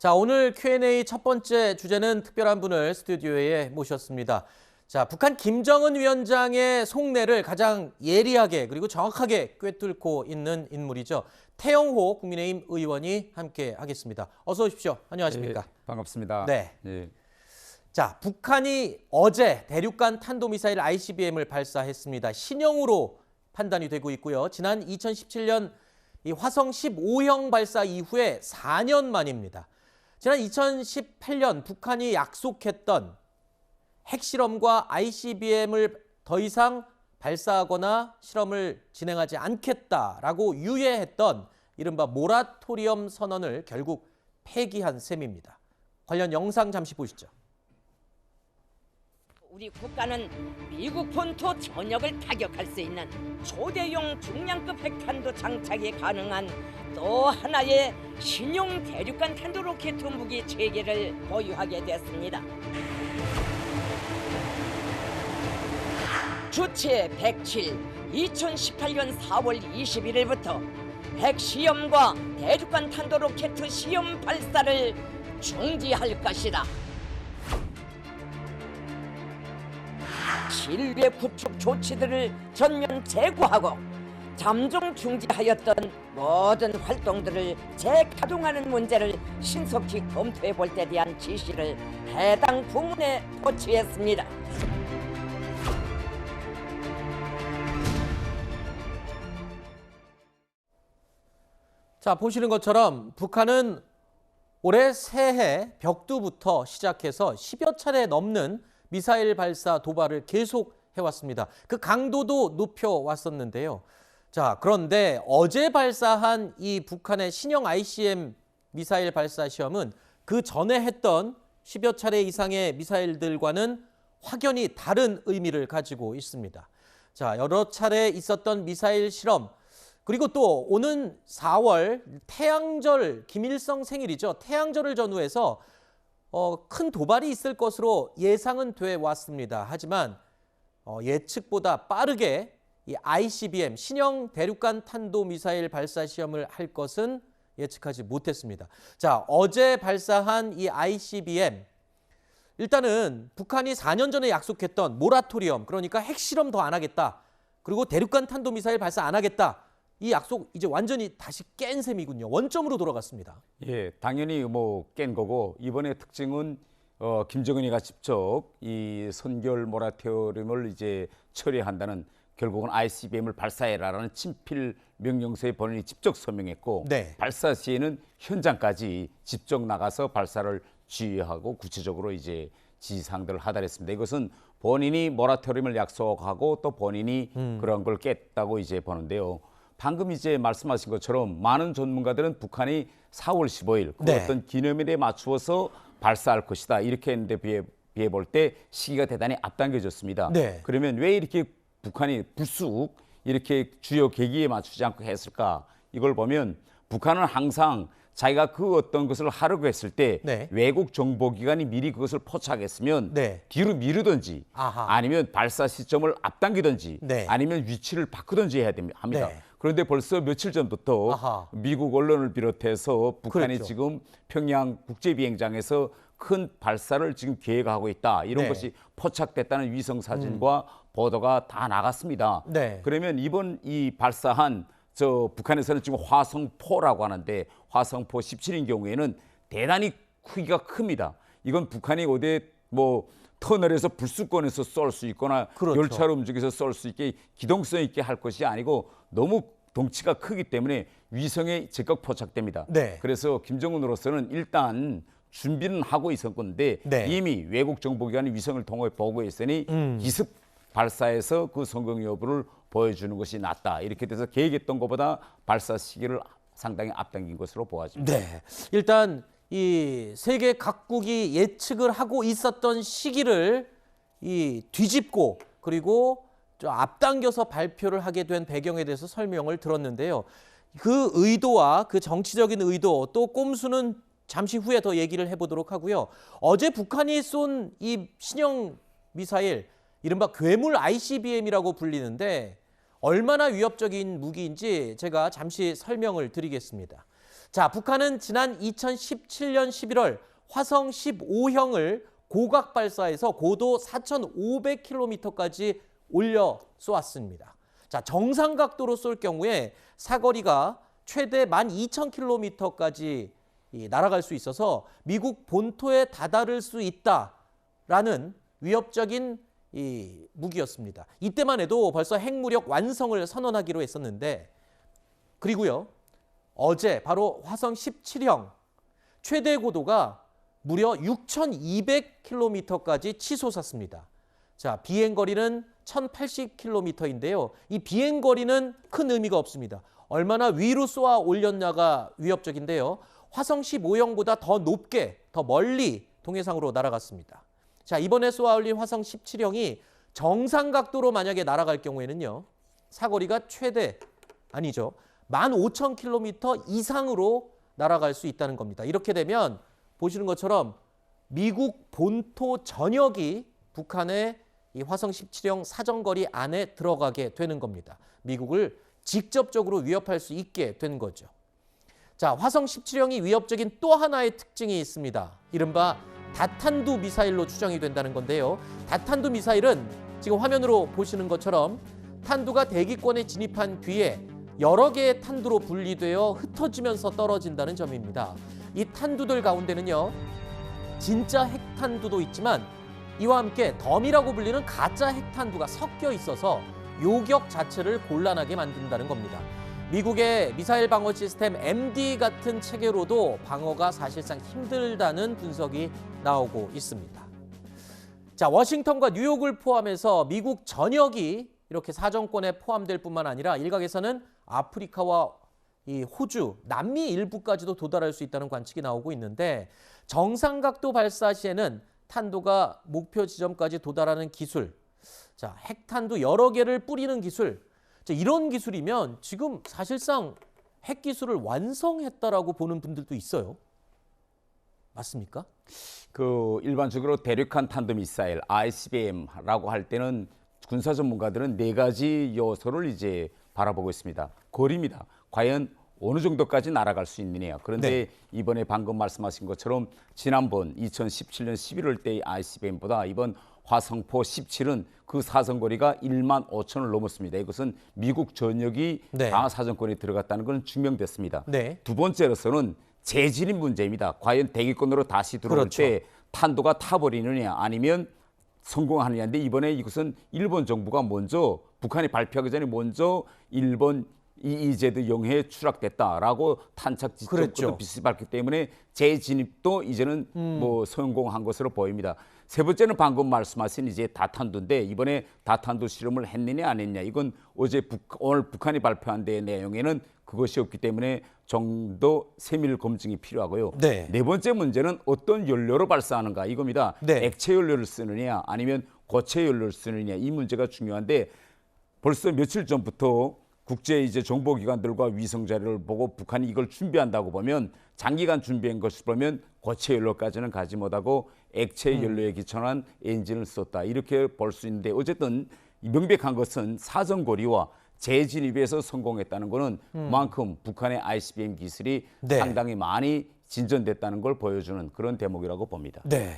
자, 오늘 Q&A 첫 번째 주제는 특별한 분을 스튜디오에 모셨습니다. 자, 북한 김정은 위원장의 속내를 가장 예리하게 그리고 정확하게 꿰뚫고 있는 인물이죠. 태영호 국민의힘 의원이 함께 하겠습니다. 어서 오십시오. 안녕하십니까? 네, 반갑습니다. 네. 네. 자, 북한이 어제 대륙간 탄도미사일 ICBM을 발사했습니다. 신형으로 판단이 되고 있고요. 지난 2017년 이 화성 15형 발사 이후에 4년 만입니다. 지난 2018년 북한이 약속했던 핵실험과 ICBM을 더 이상 발사하거나 실험을 진행하지 않겠다라고 유예했던 이른바 모라토리엄 선언을 결국 폐기한 셈입니다. 관련 영상 잠시 보시죠. 우리 국가는 미국 본토 전역을 타격할 수 있는 초대용 중량급 핵탄두 장착이 가능한 또 하나의 신형 대륙간 탄도 로켓 무기 체계를 보유하게 됐습니다. 주체 107, 2018년 4월 21일부터 핵시험과 대륙간 탄도 로켓 시험 발사를 중지할 것이다. 신뢰 구축 조치들을 전면 재고하고 잠정 중지하였던 모든 활동들을 재가동하는 문제를 신속히 검토해 볼 때 대한 지시를 해당 부문에 포치했습니다. 자, 보시는 것처럼 북한은 올해 새해 벽두부터 시작해서 10여 차례 넘는 미사일 발사 도발을 계속 해왔습니다. 그 강도도 높여왔었는데요. 자, 그런데 어제 발사한 이 북한의 신형 ICM 미사일 발사 시험은 그 전에 했던 10여 차례 이상의 미사일들과는 확연히 다른 의미를 가지고 있습니다. 자, 여러 차례 있었던 미사일 실험, 그리고 또 오는 4월 태양절 김일성 생일이죠. 태양절을 전후해서 큰 도발이 있을 것으로 예상은 돼 왔습니다. 하지만 예측보다 빠르게 이 ICBM 신형 대륙간 탄도미사일 발사 시험을 할 것은 예측하지 못했습니다. 자, 어제 발사한 이 ICBM 일단은 북한이 4년 전에 약속했던 모라토리엄, 그러니까 핵실험 더 안 하겠다. 그리고 대륙간 탄도미사일 발사 안 하겠다. 이 약속 이제 완전히 다시 깬 셈이군요. 원점으로 돌아갔습니다. 예, 당연히 깬 거고 이번에 특징은 김정은이가 직접 이 선결 모라토리엄을 이제 처리한다는 결국은 ICBM을 발사해라라는 친필 명령서에 본인이 직접 서명했고 네. 발사 시에는 현장까지 직접 나가서 발사를 지휘하고 구체적으로 이제 지시사항들을 하달했습니다. 이것은 본인이 모라토리엄을 약속하고 또 본인이 그런 걸 깼다고 이제 보는데요. 방금 이제 말씀하신 것처럼 많은 전문가들은 북한이 4월 15일 그 네. 어떤 기념일에 맞추어서 발사할 것이다 이렇게 했는데 비해 볼 때 시기가 대단히 앞당겨졌습니다. 네. 그러면 왜 이렇게 북한이 불쑥 이렇게 주요 계기에 맞추지 않고 했을까? 이걸 보면 북한은 항상 자기가 그 어떤 것을 하려고 했을 때 네. 외국 정보기관이 미리 그것을 포착했으면 네. 뒤로 미루든지 아하. 아니면 발사 시점을 앞당기든지 네. 아니면 위치를 바꾸든지 해야 합니다. 네. 그런데 벌써 며칠 전부터 아하. 미국 언론을 비롯해서 북한이 그렇죠. 지금 평양 국제비행장에서 큰 발사를 지금 계획하고 있다. 이런 네. 것이 포착됐다는 위성 사진과 보도가 다 나갔습니다. 네. 그러면 이번 이 발사한 북한에서는 지금 화성포라고 하는데 화성포 17인 경우에는 대단히 크기가 큽니다. 이건 북한이 어디 터널에서 불수권에서 쏠 수 있거나 그렇죠. 열차로 움직여서 쏠 수 있게 기동성 있게 할 것이 아니고 너무 덩치가 크기 때문에 위성에 즉각 포착됩니다. 네. 그래서 김정은으로서는 일단 준비는 하고 있었건데 네. 이미 외국 정보기관이 위성을 통해 보고했으니 기습 발사해서 그 성공 여부를 보여주는 것이 낫다. 이렇게 돼서 계획했던 것보다 발사 시기를 상당히 앞당긴 것으로 보아집니다. 네. 일단 이 세계 각국이 예측을 하고 있었던 시기를 뒤집고 그리고 좀 앞당겨서 발표를 하게 된 배경에 대해서 설명을 들었는데요. 그 의도와 그 정치적인 의도 또 꼼수는 잠시 후에 더 얘기를 해보도록 하고요. 어제 북한이 쏜 이 신형 미사일 이른바 괴물 ICBM이라고 불리는데 얼마나 위협적인 무기인지 제가 잠시 설명을 드리겠습니다. 자, 북한은 지난 2017년 11월 화성 15형을 고각 발사해서 고도 4,500km까지 올려 쏘았습니다. 자, 정상 각도로 쏠 경우에 사거리가 최대 12,000km까지 날아갈 수 있어서 미국 본토에 다다를 수 있다라는 위협적인 무기였습니다. 이때만 해도 벌써 핵무력 완성을 선언하기로 했었는데, 그리고요, 어제 바로 화성 17형 최대 고도가 무려 6,200km까지 치솟았습니다. 자, 비행거리는 1,080km인데요. 이 비행거리는 큰 의미가 없습니다. 얼마나 위로 쏘아 올렸냐가 위협적인데요. 화성 15형보다 더 높게, 더 멀리 동해상으로 날아갔습니다. 자, 이번에 쏘아 올린 화성 17형이 정상 각도로 만약에 날아갈 경우에는요, 사거리가 최대, 아니죠, 15,000km 이상으로 날아갈 수 있다는 겁니다. 이렇게 되면 보시는 것처럼 미국 본토 전역이 북한의 이 화성 17형 사정거리 안에 들어가게 되는 겁니다. 미국을 직접적으로 위협할 수 있게 된 거죠. 자, 화성 17형이 위협적인 또 하나의 특징이 있습니다. 이른바 다탄두 미사일로 추정이 된다는 건데요. 다탄두 미사일은 지금 화면으로 보시는 것처럼 탄두가 대기권에 진입한 뒤에 여러 개의 탄두로 분리되어 흩어지면서 떨어진다는 점입니다. 이 탄두들 가운데는요, 진짜 핵탄두도 있지만 이와 함께 덤이라고 불리는 가짜 핵탄두가 섞여 있어서 요격 자체를 곤란하게 만든다는 겁니다. 미국의 미사일 방어 시스템 MD 같은 체계로도 방어가 사실상 힘들다는 분석이 나오고 있습니다. 자, 워싱턴과 뉴욕을 포함해서 미국 전역이 이렇게 사정권에 포함될 뿐만 아니라 일각에서는 아프리카와 이 호주, 남미 일부까지도 도달할 수 있다는 관측이 나오고 있는데, 정상각도 발사 시에는 탄도가 목표 지점까지 도달하는 기술, 자, 핵탄두 여러 개를 뿌리는 기술, 자, 이런 기술이면 지금 사실상 핵 기술을 완성했다라고 보는 분들도 있어요. 맞습니까? 그 일반적으로 대륙간 탄도미사일 ICBM라고 할 때는 군사 전문가들은 네 가지 요소를 이제 바라보고 있습니다. 거리입니다. 과연 어느 정도까지 날아갈 수 있느냐. 그런데 네. 이번에 방금 말씀하신 것처럼 지난번 2017년 11월 때의 ICBM보다 이번 화성포 17은 그 사정거리가 15,000을 넘었습니다. 이것은 미국 전역이 네. 방어 사정권에 들어갔다는 것은 증명됐습니다. 네. 두 번째로서는 재진입 문제입니다. 과연 대기권으로 다시 들어올 그렇죠. 때 탄도가 타버리느냐 아니면 성공하느냐인데, 이번에 이것은 일본 정부가 먼저, 북한이 발표하기 전에 먼저 일본 EEZ 영해에 추락됐다라고 탄착 지점도 그랬죠. 비슷히 밝기 때문에 재진입도 이제는 뭐 성공한 것으로 보입니다. 세 번째는 방금 말씀하신 이제 다탄두인데, 이번에 다탄두 실험을 했느냐 안 했냐, 이건 오늘 북한이 발표한 데 내용에는 그것이 없기 때문에 좀 더 세밀 검증이 필요하고요. 네. 네 번째 문제는 어떤 연료로 발사하는가 이겁니다. 네. 액체 연료를 쓰느냐 아니면 고체 연료를 쓰느냐, 이 문제가 중요한데, 벌써 며칠 전부터 국제 이제 정보기관들과 위성 자료를 보고 북한이 이걸 준비한다고 보면, 장기간 준비한 것을 보면 고체 연료까지는 가지 못하고 액체 연료에 기천한 엔진을 썼다, 이렇게 볼 수 있는데, 어쨌든 명백한 것은 사정거리와 재진입에서 성공했다는 것은 그만큼 북한의 ICBM 기술이 네. 상당히 많이 진전됐다는 걸 보여주는 그런 대목이라고 봅니다. 네.